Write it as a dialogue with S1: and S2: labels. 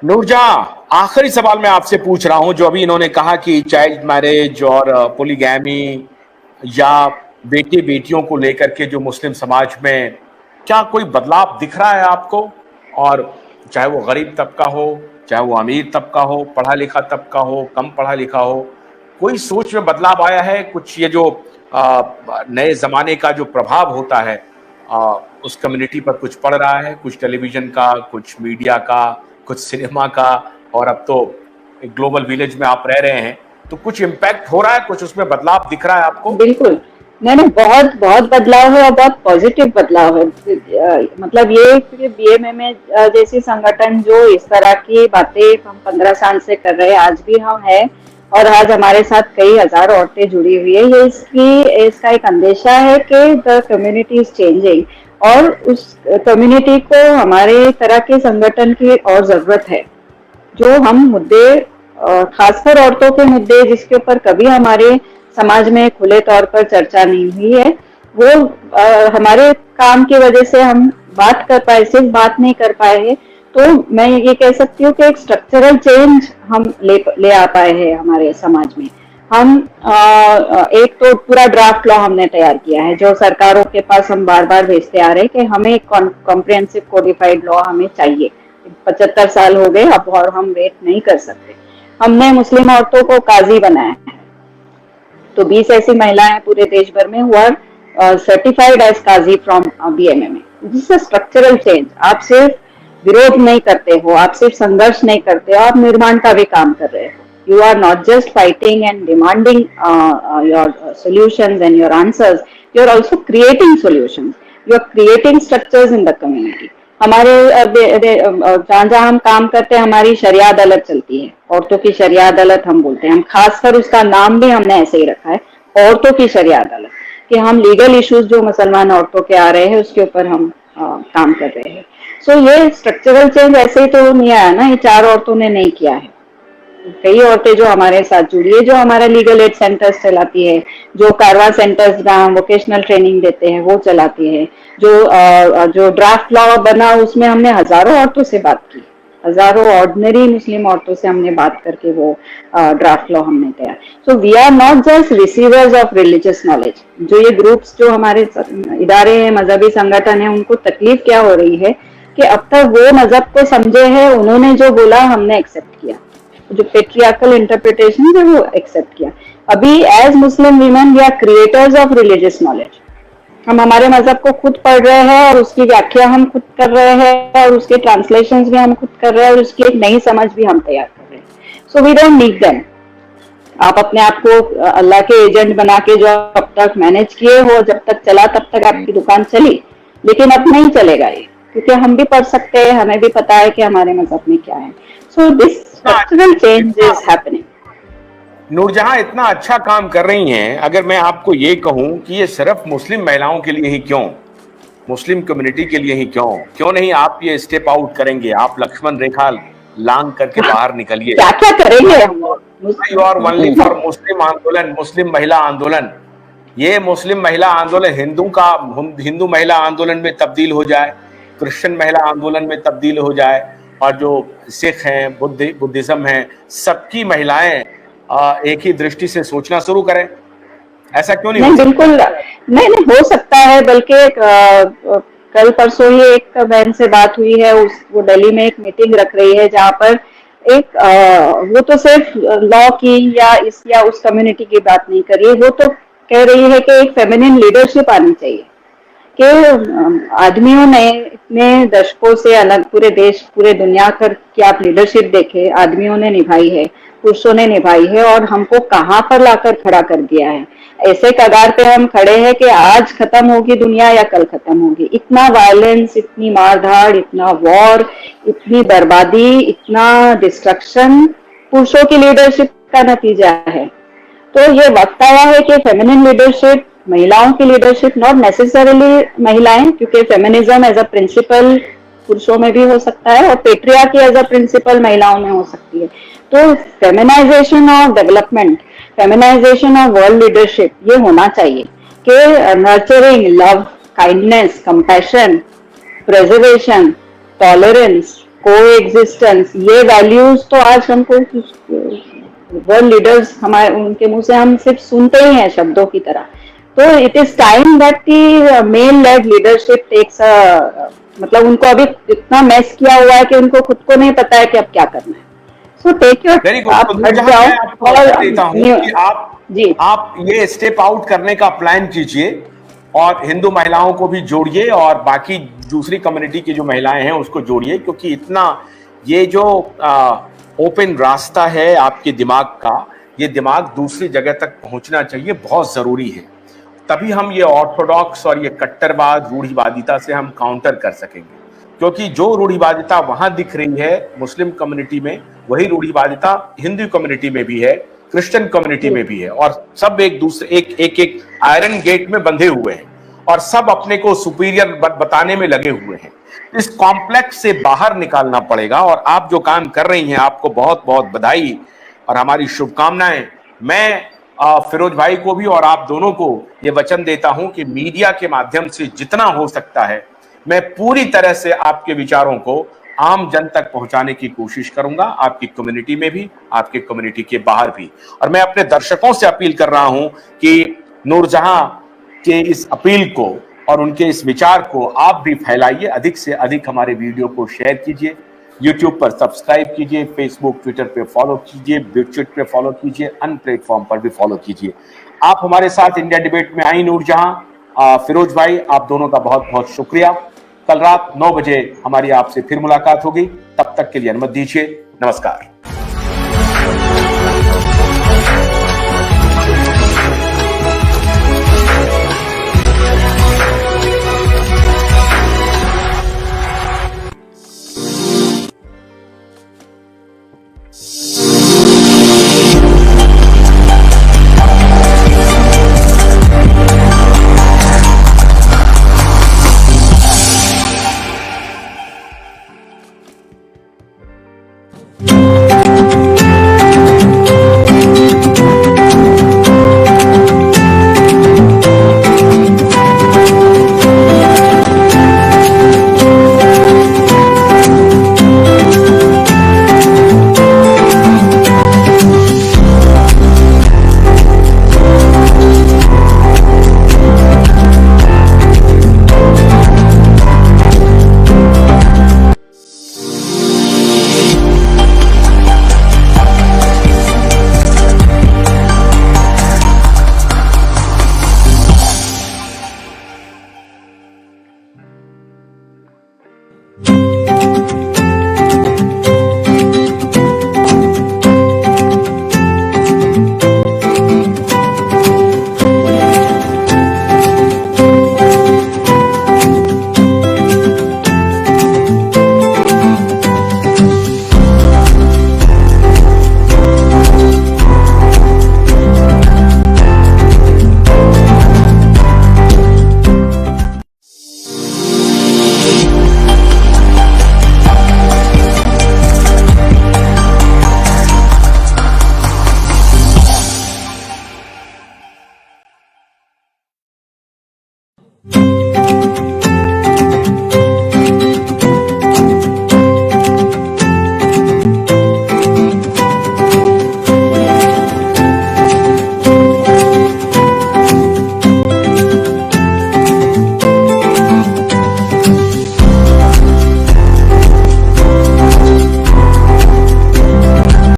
S1: नूरजहां, आखिरी सवाल मैं आपसे पूछ रहा हूं। जो अभी इन्होंने कहा कि चाइल्ड मैरिज और पोलीगैमी या बेटे बेटियों को लेकर के जो मुस्लिम समाज में क्या कोई बदलाव दिख रहा है आपको? और चाहे वो गरीब तबका हो, चाहे वो अमीर तबका हो, पढ़ा लिखा तबका हो, कम पढ़ा लिखा हो, कोई सोच में बदलाव आया है? कुछ ये जो नए जमाने का जो प्रभाव होता है आ, उस कम्युनिटी पर कुछ पड़ रहा है? कुछ टेलीविजन का, कुछ मीडिया का, कुछ सिनेमा का, और अब तो एक ग्लोबल विलेज में आप रह रहे हैं, तो कुछ इम्पैक्ट हो रहा है? कुछ उसमें बदलाव दिख रहा है आपको?
S2: बिल्कुल। नहीं नहीं, बहुत बहुत बदलाव है और बहुत पॉजिटिव बदलाव है। मतलब ये बीएमएमए जैसी संगठन जो इस तरह की बातें हम 15 साल से कर रहे हैं, आज भी हम हैं और आज हमारे साथ कई हजार औरतें जुड़ी हुई है। ये इसका एक अंदेशा है कि द कम्युनिटी इज चेंजिंग और उस कम्युनिटी को हमारे तरह के संगठन की और जरूरत है। जो हम मुद्दे, खासकर औरतों के मुद्दे जिसके ऊपर कभी हमारे समाज में खुले तौर पर चर्चा नहीं हुई है, वो हमारे काम की वजह से हम बात कर पाए, सिर्फ बात नहीं कर पाए हैं। तो मैं ये कह सकती हूँ कि एक स्ट्रक्चरल चेंज हम ले आ पाए हैं हमारे समाज में। हम एक तो पूरा ड्राफ्ट लॉ हमने तैयार किया है जो सरकारों के पास हम बार बार भेजते आ रहे हैं कि हमें एक कॉम्प्रिहेंसिव कोडिफाइड लॉ हमें चाहिए। 75 साल हो गए अब और हम वेट नहीं कर सकते। हमने मुस्लिम औरतों को काजी बनाया है, तो 20 ऐसी महिलाएं पूरे देश भर में हुआ certified as qazi from BMMA. This is structural change. आप सिर्फ विरोध नहीं करते हो, आप सिर्फ संघर्ष नहीं करते हो, आप निर्माण का भी काम कर रहे हो। You are not just fighting and demanding your solutions and your answers. You are also creating solutions. You are creating structures in the community. हमारे जहाँ जहाँ हम काम करते हैं हमारी शरिया अदालत चलती है, औरतों की शरिया अदालत हम बोलते हैं। हम खासकर उसका नाम भी हमने ऐसे ही रखा है, औरतों की शरिया अदालत, कि हम लीगल इश्यूज जो मुसलमान औरतों के आ रहे हैं उसके ऊपर हम काम कर रहे हैं। सो ये स्ट्रक्चरल चेंज ऐसे ही तो नहीं आया ना, ये 4 औरतों ने नहीं किया है। कई औरतें जो हमारे साथ जुड़ी है, जो हमारा लीगल एड सेंटर्स चलाती है, जो कारवा सेंटर्स जहाँ वोकेशनल ट्रेनिंग देते हैं वो चलाती है, जो ड्राफ्ट लॉ बना उसमें हमने हजारों औरतों से बात की, हजारों ऑर्डिनरी मुस्लिम औरतों से हमने बात करके वो ड्राफ्ट लॉ हमने तैयार। So we are not just receivers of religious knowledge. जो ये ग्रुप्स, जो हमारे इदारे हैं, मजहबी संगठन है, उनको तकलीफ क्या हो रही है कि अब तक वो मजहब को समझे हैं, उन्होंने जो बोला हमने एक्सेप्ट किया, जो पेट्रियार्कल इंटरप्रिटेशन है वो एक्सेप्ट किया। अभी as Muslim women we are creators of religious knowledge. हम हमारे मजहब को खुद पढ़ रहे हैं और उसकी व्याख्या हम खुद कर रहे हैं और उसके ट्रांसलेशंस भी हम खुद कर रहे हैं और उसकी एक नई समझ भी हम तैयार कर रहे हैं। So we don't need them. आप अपने आप को अल्लाह के एजेंट बना के जो अब तक मैनेज किए हो, जब तक चला तब तक आपकी दुकान चली, लेकिन अब नहीं चलेगा ये, क्योंकि हम भी पढ़ सकते हैं, हमें भी पता है कि हमारे मजहब में क्या है। So this structural change is happening.
S1: Noorjahan इतना अच्छा काम कर रही हैं, अगर मैं आपको ये कहूं कि ये सिर्फ मुस्लिम महिलाओं के लिए ही क्यों, मुस्लिम कम्युनिटी के लिए ही क्यों नहीं आप ये स्टेप आउट करेंगे? आप लक्ष्मण रेखा लांग करके बाहर निकलिए।
S2: क्या क्या करेंगे हम?
S1: You are only for Muslim आंदोलन, मुस्लिम महिला आंदोलन। ये मुस्लिम महिला आंदोलन हिंदू महिला आंदोलन में तब्दील हो जाए, क्रिश्चियन महिला आंदोलन में तब्दील हो जाए, और जो सिख हैं, बुद्धिज्म हैं, सबकी महिलाएं एक ही दृष्टि से सोचना शुरू करें। ऐसा क्यों नहीं?
S2: बिल्कुल नहीं, हो सकता है। बल्कि कल परसों ही एक बहन से बात हुई है, वो दिल्ली में एक मीटिंग रख रही है जहाँ पर एक वो तो सिर्फ लॉ की या उस कम्युनिटी की बात नहीं कर रही है, वो तो कह रही है कि एक फेमिनिन लीडरशिप आनी चाहिए। कि आदमियों ने इतने दशकों से अलग पूरे देश, पूरे दुनिया की आप लीडरशिप देखे, आदमियों ने निभाई है, पुरुषों ने निभाई है, और हमको कहाँ पर लाकर खड़ा कर दिया है। ऐसे कगार पे हम खड़े हैं कि आज खत्म होगी दुनिया या कल खत्म होगी। इतना वायलेंस, इतनी मारधाड़, इतना वॉर, इतनी बर्बादी, इतना डिस्ट्रक्शन पुरुषों की लीडरशिप का नतीजा है। तो ये वक्त आया है कि फेमिनिन लीडरशिप, महिलाओं की लीडरशिप, नॉट नेसेसरीली महिलाएं, क्योंकि फेमिनिज्म एज अ प्रिंसिपल पुरुषों में भी हो सकता है और पेट्रियार्की एज अ प्रिंसिपल महिलाओं में हो सकती है। तो feminization of development, feminization of world leadership, ये होना चाहिए कि nurturing, love, kindness, compassion, preservation, tolerance, coexistence, ये वैल्यूज तो आज हमको वर्ल्ड लीडर्स हमारे उनके मुंह से हम सिर्फ सुनते ही हैं शब्दों की तरह। तो it is time that the male led leadership takes मतलब उनको अभी इतना मेस किया हुआ है कि उनको खुद को नहीं पता है कि अब क्या करना है। So take your,
S1: very good.
S2: आप
S1: तो
S2: हट
S1: जहाँ
S2: जाओ
S1: मैं आपको
S2: और
S1: अवसर देता हूँ कि
S2: जी
S1: आप ये स्टेप आउट करने का प्लान कीजिए और हिंदू महिलाओं को भी जोड़िए और बाकी दूसरी कम्युनिटी की जो महिलाएं हैं उसको जोड़िए, क्योंकि इतना ये जो ओपन रास्ता है आपके दिमाग का, ये दिमाग दूसरी जगह तक पहुंचना चाहिए, बहुत जरूरी है। तभी हम ये ऑर्थोडॉक्स और ये कट्टरवाद रूढ़िवादिता से हम काउंटर कर सकेंगे, क्योंकि जो रूढ़िवादिता वहां दिख रही है मुस्लिम कम्युनिटी में, वही रूढ़िवादिता हिंदू कम्युनिटी में भी है, क्रिश्चियन कम्युनिटी में भी है, और सब एक दूसरे एक आयरन गेट में बंधे हुए हैं और सब अपने को सुपीरियर बताने में लगे हुए हैं। इस कॉम्प्लेक्स से बाहर निकालना पड़ेगा और आप जो काम कर रही हैं, आपको बहुत बहुत बधाई और हमारी शुभकामनाएं। मैं फिरोज भाई को भी और आप दोनों को ये वचन देता हूं कि मीडिया के माध्यम से जितना हो सकता है मैं पूरी तरह से आपके विचारों को आम जन तक पहुंचाने की कोशिश करूंगा, आपकी कम्युनिटी में भी, आपके कम्युनिटी के बाहर भी। और मैं अपने दर्शकों से अपील कर रहा हूं कि नूरजहां के इस अपील को और उनके इस विचार को आप भी फैलाइए, अधिक से अधिक हमारे वीडियो को शेयर कीजिए, यूट्यूब पर सब्सक्राइब कीजिए, फेसबुक ट्विटर पे फॉलो कीजिए, बिटचुट पे फॉलो कीजिए, अन्य प्लेटफॉर्म पर भी फॉलो कीजिए। आप हमारे साथ इंडिया डिबेट में आई नूरजहां, फिरोज भाई, आप दोनों का बहुत बहुत शुक्रिया। कल रात 9 बजे हमारी आपसे फिर मुलाकात होगी, तब तक के लिए अनुमति दीजिए। नमस्कार।